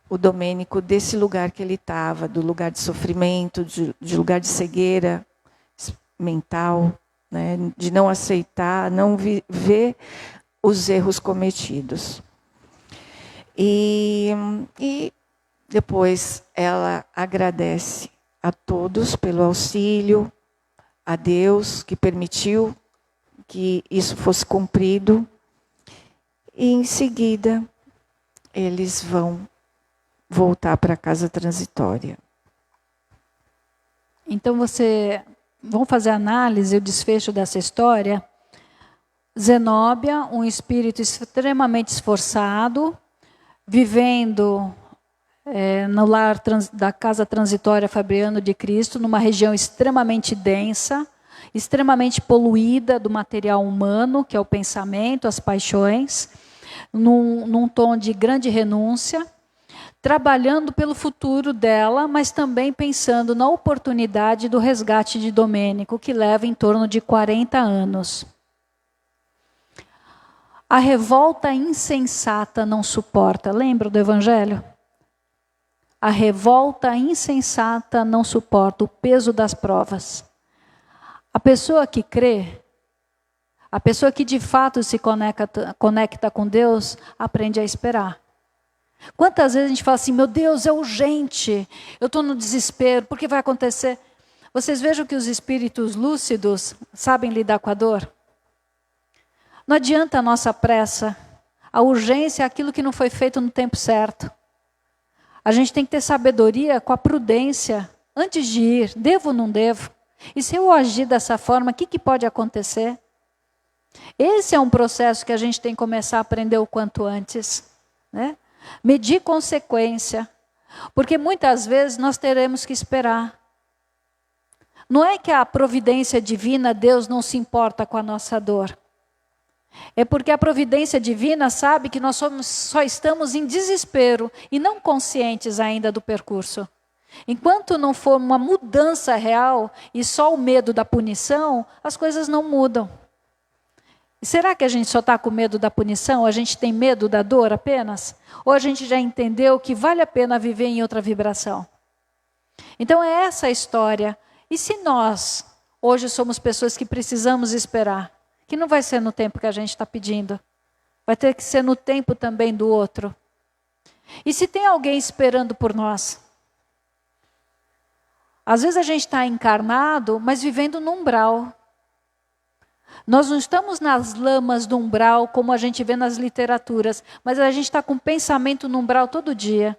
o Domênico desse lugar que ele estava, do lugar de sofrimento, de lugar de cegueira mental, né, de não aceitar, não ver os erros cometidos. E depois ela agradece a todos pelo auxílio, a Deus que permitiu que isso fosse cumprido. E em seguida eles vão voltar para a casa transitória. Então você vamos fazer análise, o desfecho dessa história. Zenóbia, um espírito extremamente esforçado, vivendo no lar da casa transitória Fabriano de Cristo, numa região extremamente densa, extremamente poluída do material humano, que é o pensamento, as paixões, num tom de grande renúncia, trabalhando pelo futuro dela, mas também pensando na oportunidade do resgate de Domênico, que leva em torno de 40 anos. A revolta insensata não suporta. Lembra do Evangelho? A revolta insensata não suporta o peso das provas. A pessoa que crê, a pessoa que de fato se conecta com Deus, aprende a esperar. Quantas vezes a gente fala assim, meu Deus, é urgente, eu estou no desespero, por que vai acontecer? Vocês vejam que os espíritos lúcidos sabem lidar com a dor? Não adianta a nossa pressa, a urgência é aquilo que não foi feito no tempo certo. A gente tem que ter sabedoria com a prudência, antes de ir, devo ou não devo? E se eu agir dessa forma, o que pode acontecer? Esse é um processo que a gente tem que começar a aprender o quanto antes, né? Medir consequência, porque muitas vezes nós teremos que esperar. Não é que a providência divina, Deus não se importa com a nossa dor. É porque a providência divina sabe que nós só estamos em desespero e não conscientes ainda do percurso. Enquanto não for uma mudança real e só o medo da punição, as coisas não mudam. E será que a gente só está com medo da punição? A gente tem medo da dor apenas? Ou a gente já entendeu que vale a pena viver em outra vibração? Então é essa a história. E se nós, hoje somos pessoas que precisamos esperar, que não vai ser no tempo que a gente está pedindo, vai ter que ser no tempo também do outro. E se tem alguém esperando por nós? Às vezes a gente está encarnado, mas vivendo no umbral. Nós não estamos nas lamas do umbral, como a gente vê nas literaturas, mas a gente está com pensamento no umbral todo dia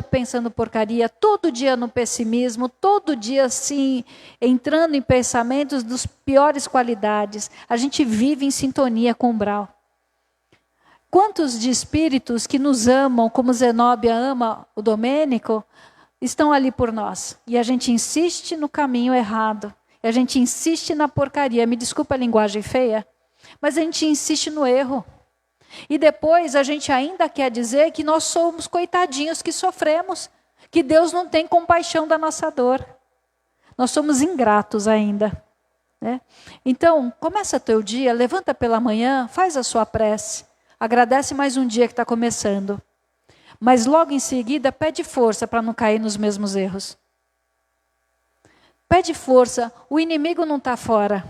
pensando porcaria, todo dia no pessimismo, todo dia assim, entrando em pensamentos dos piores qualidades. A gente vive em sintonia com o umbral. Quantos de espíritos que nos amam, como Zenóbia ama o Domênico, estão ali por nós? E a gente insiste no caminho errado. A gente insiste na porcaria, me desculpa a linguagem feia, mas a gente insiste no erro. E depois a gente ainda quer dizer que nós somos coitadinhos que sofremos, que Deus não tem compaixão da nossa dor. Nós somos ingratos ainda, né? Então, começa teu dia, levanta pela manhã, faz a sua prece, agradece mais um dia que está começando. Mas logo em seguida, pede força para não cair nos mesmos erros. Pede força, o inimigo não está fora.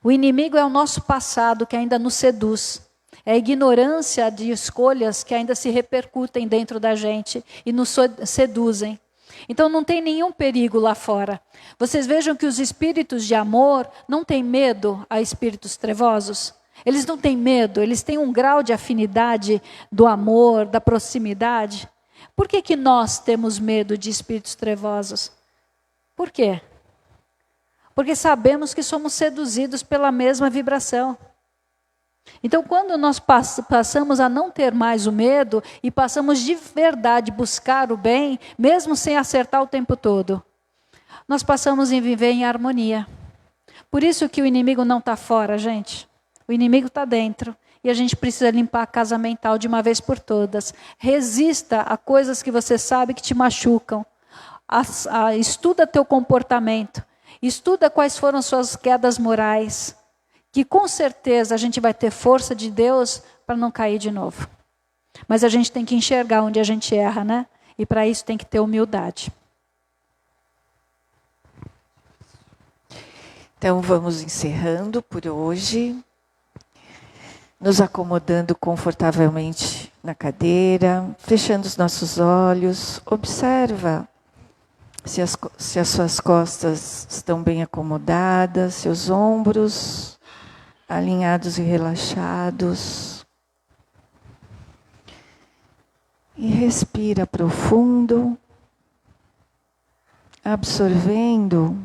O inimigo é o nosso passado que ainda nos seduz. É a ignorância de escolhas que ainda se repercutem dentro da gente e nos seduzem. Então não tem nenhum perigo lá fora. Vocês vejam que os espíritos de amor não têm medo a espíritos trevosos. Eles não têm medo, eles têm um grau de afinidade do amor, da proximidade. Por que nós temos medo de espíritos trevosos? Por quê? Porque sabemos que somos seduzidos pela mesma vibração. Então, quando nós passamos a não ter mais o medo e passamos de verdade buscar o bem, mesmo sem acertar o tempo todo, nós passamos a viver em harmonia. Por isso que o inimigo não está fora, gente. O inimigo está dentro. E a gente precisa limpar a casa mental de uma vez por todas. Resista a coisas que você sabe que te machucam. Estuda teu comportamento, estuda quais foram suas quedas morais, que com certeza a gente vai ter força de Deus para não cair de novo. Mas a gente tem que enxergar onde a gente erra, né? E para isso tem que ter humildade. Então vamos encerrando por hoje, nos acomodando confortavelmente na cadeira, fechando os nossos olhos, observa se as suas costas estão bem acomodadas, seus ombros alinhados e relaxados. E respira profundo, absorvendo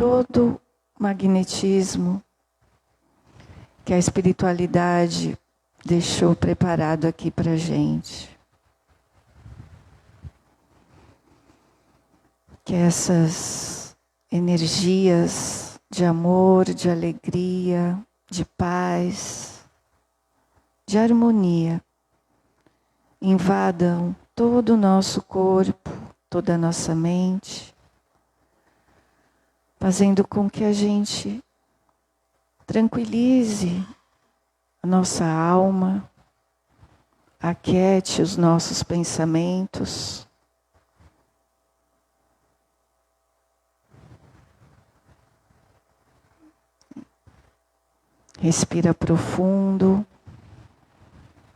todo magnetismo que a espiritualidade deixou preparado aqui para a gente. Que essas energias de amor, de alegria, de paz, de harmonia invadam todo o nosso corpo, toda a nossa mente, fazendo com que a gente tranquilize a nossa alma, aquiete os nossos pensamentos. Respira profundo,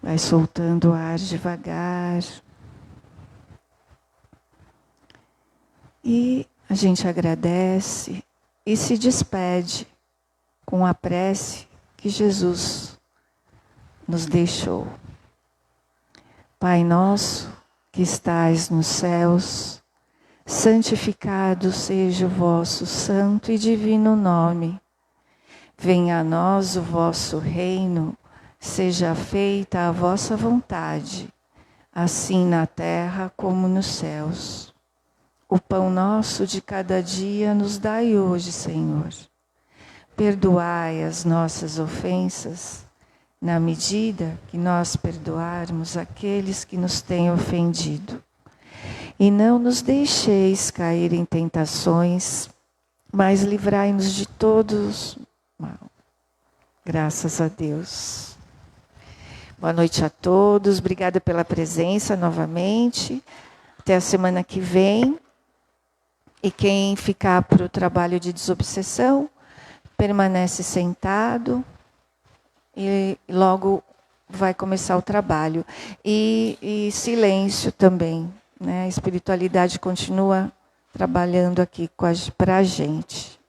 vai soltando o ar devagar. E a gente agradece e se despede com a prece que Jesus nos deixou. Pai nosso que estais nos céus, santificado seja o vosso santo e divino nome. Venha a nós o vosso reino, seja feita a vossa vontade, assim na terra como nos céus. O pão nosso de cada dia nos dai hoje, Senhor. Perdoai as nossas ofensas, na medida que nós perdoarmos aqueles que nos têm ofendido. E não nos deixeis cair em tentações, mas livrai-nos de todos mal. Graças a Deus. Boa noite a todos. Obrigada pela presença novamente. Até a semana que vem. E quem ficar para o trabalho de desobsessão, permanece sentado e logo vai começar o trabalho. E silêncio também, né? A espiritualidade continua trabalhando aqui para a gente.